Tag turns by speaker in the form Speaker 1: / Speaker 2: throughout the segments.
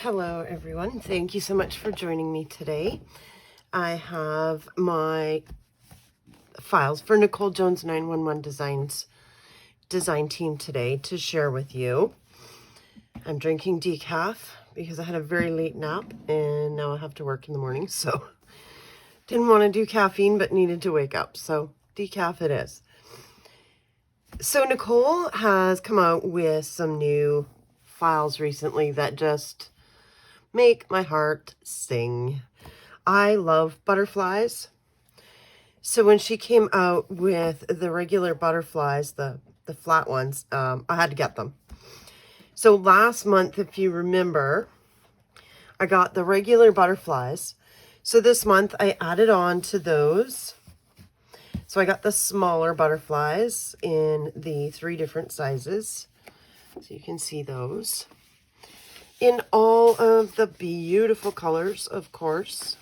Speaker 1: Hello everyone, thank you so much for joining me today. I have my files for Nicole Jones 911 Designs design team today to share with you. I'm drinking decaf because I had a very late nap and now I have to work in the morning, so didn't want to do caffeine but needed to wake up, so decaf it is. So Nicole has come out with some new files recently that just make my heart sing. I love butterflies. So when she came out with the regular butterflies, the flat ones, I had to get them. So last month, if you remember, I got the regular butterflies. So this month I added on to those. So I got the smaller butterflies in the 3 different sizes. So you can see those. In all of the beautiful colors, of course.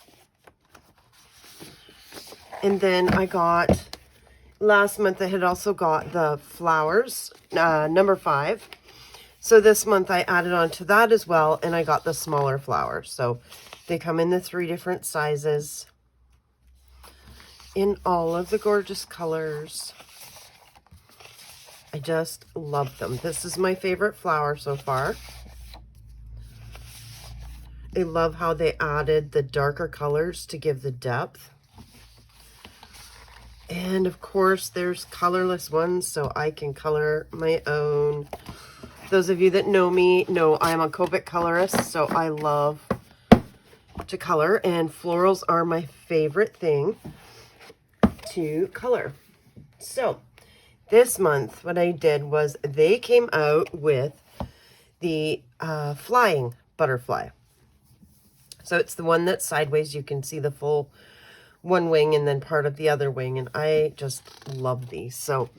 Speaker 1: And then I got, last month I had also got the flowers, number 5. So this month I added on to that as well, and I got the smaller flowers. So they come in the 3 different sizes, in all of the gorgeous colors. I just love them. This is my favorite flower so far. I love how they added the darker colors to give the depth. And of course, there's colorless ones, so I can color my own. Those of you that know me know I'm a Copic colorist, so I love to color, and florals are my favorite thing to color. So this month, what I did was they came out with the flying butterfly. So it's the one that's sideways. You can see the full one wing and then part of the other wing. And I just love these. So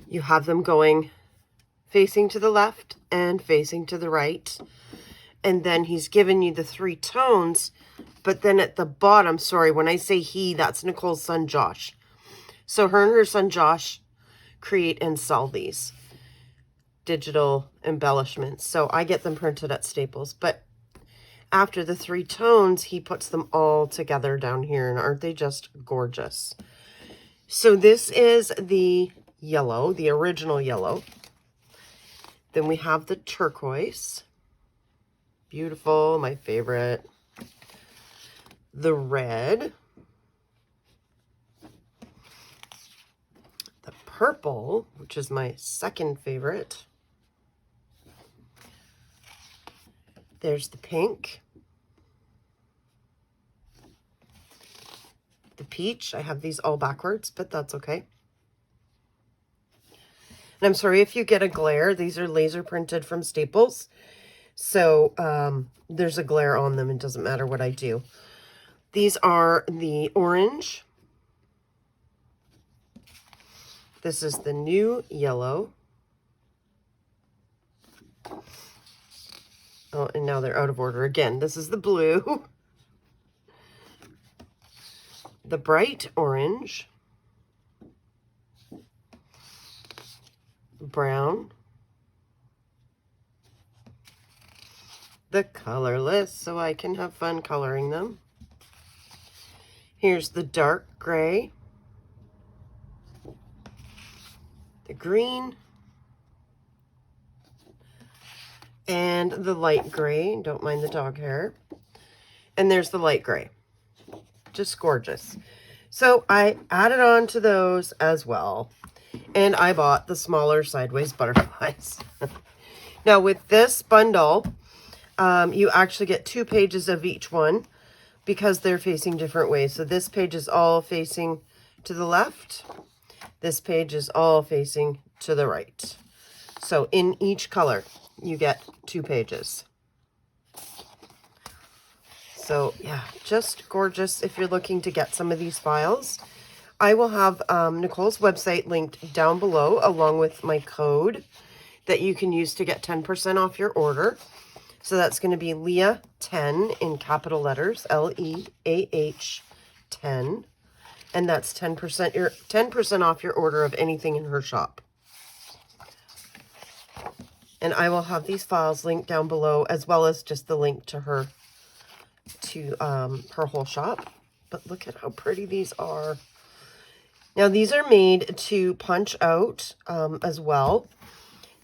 Speaker 1: you have them going facing to the left and facing to the right. And then he's given you the 3 tones. But then at the bottom, sorry, when I say he, that's Nicole's son, Josh. So her and her son, Josh, create and sell these digital embellishments. So I get them printed at Staples. But after the 3 tones, he puts them all together down here. And aren't they just gorgeous? So this is the yellow, the original yellow. Then we have the turquoise. Beautiful, my favorite. The red. The purple, which is my second favorite. There's the pink. The peach. I have these all backwards, but that's okay. And I'm sorry if you get a glare. These are laser printed from Staples. So there's a glare on them. It doesn't matter what I do. These are the orange. This is the new yellow. Oh, and now they're out of order again. This is the blue. The bright orange. Brown. The colorless, so I can have fun coloring them. Here's the dark gray. The green. And the light gray. Don't mind the dog hair. And there's the light gray. Just gorgeous. So I added on to those as well. And I bought the smaller sideways butterflies. Now with this bundle, you actually get 2 pages of each one because they're facing different ways. So this page is all facing to the left. This page is all facing to the right. So in each color, you get 2 pages. So yeah, just gorgeous if you're looking to get some of these files. I will have Nicole's website linked down below along with my code that you can use to get 10% off your order. So that's going to be Leah 10 in capital letters, Leah 10. And that's 10% off your order of anything in her shop. And I will have these files linked down below, as well as just the link to her whole shop. But look at how pretty these are. Now these are made to punch out as well.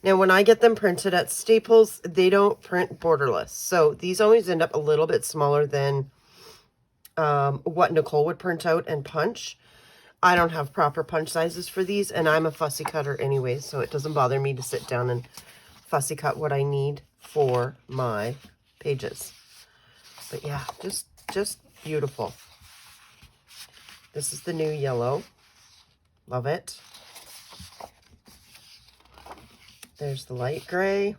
Speaker 1: Now when I get them printed at Staples, they don't print borderless. So these always end up a little bit smaller than what Nicole would print out and punch. I don't have proper punch sizes for these, and I'm a fussy cutter anyway, so it doesn't bother me to sit down and fussy cut what I need for my pages. But yeah, just beautiful. This is the new yellow. Love it. There's the light gray.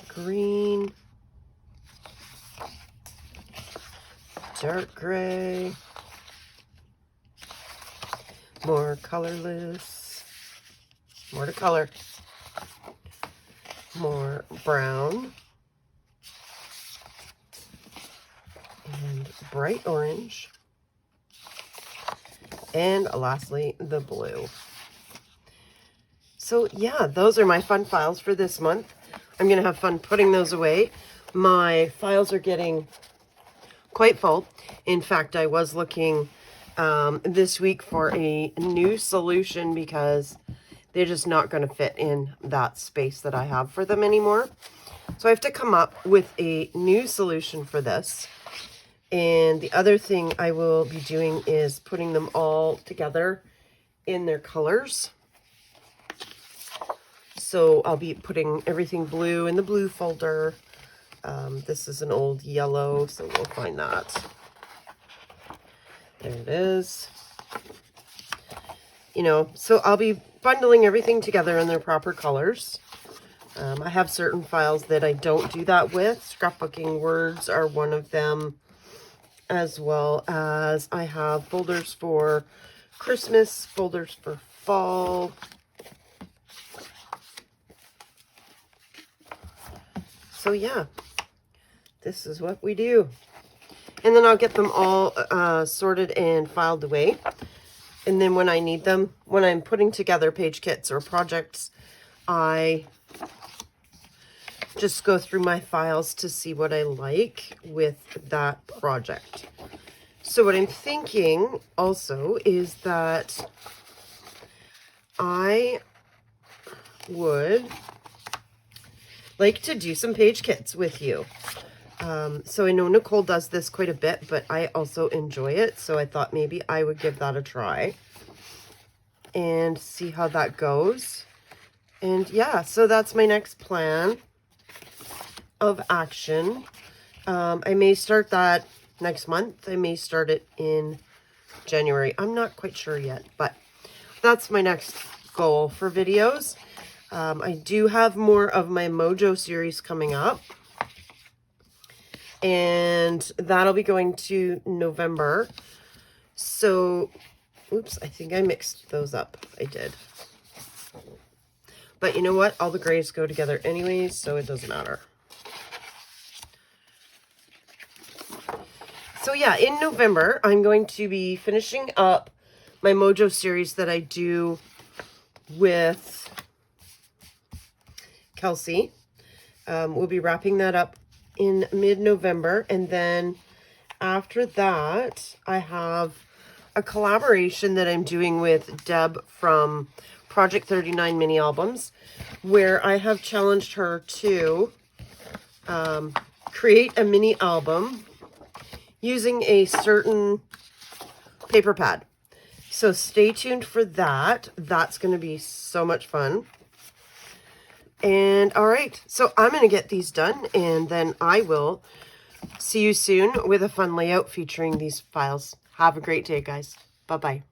Speaker 1: Green. Dark gray. More colorless. More to color. More brown. And bright orange. And lastly, the blue. So yeah, those are my fun files for this month. I'm going to have fun putting those away. My files are getting quite full. In fact, I was looking this week for a new solution because they're just not going to fit in that space that I have for them anymore. So I have to come up with a new solution for this. And the other thing I will be doing is putting them all together in their colors. So I'll be putting everything blue in the blue folder. This is an old yellow, so we'll find that. There it is. You know, so I'll be bundling everything together in their proper colors. I have certain files that I don't do that with. Scrapbooking words are one of them, as well as I have folders for Christmas, folders for fall. So yeah, this is what we do. And then I'll get them all sorted and filed away. And then when I need them, when I'm putting together page kits or projects, I just go through my files to see what I like with that project. So what I'm thinking also is that I would like to do some page kits with you. So I know Nicole does this quite a bit, but I also enjoy it. So I thought maybe I would give that a try and see how that goes. And yeah, so that's my next plan of action. I may start that next month. I may start it in January. I'm not quite sure yet, but that's my next goal for videos. I do have more of my Mojo series coming up, and that'll be going to November. So, oops, I think I mixed those up. I did. But you know what? All the grays go together anyways, so it doesn't matter. So yeah, in November, I'm going to be finishing up my Mojo series that I do with Kelsey. We'll be wrapping that up in mid-November, and then after that I have a collaboration that I'm doing with Deb from Project 39 Mini Albums, where I have challenged her to create a mini album using a certain paper pad. So stay tuned for that. That's going to be so much fun. And all right, so I'm going to get these done, and then I will see you soon with a fun layout featuring these files. Have a great day, guys. Bye-bye.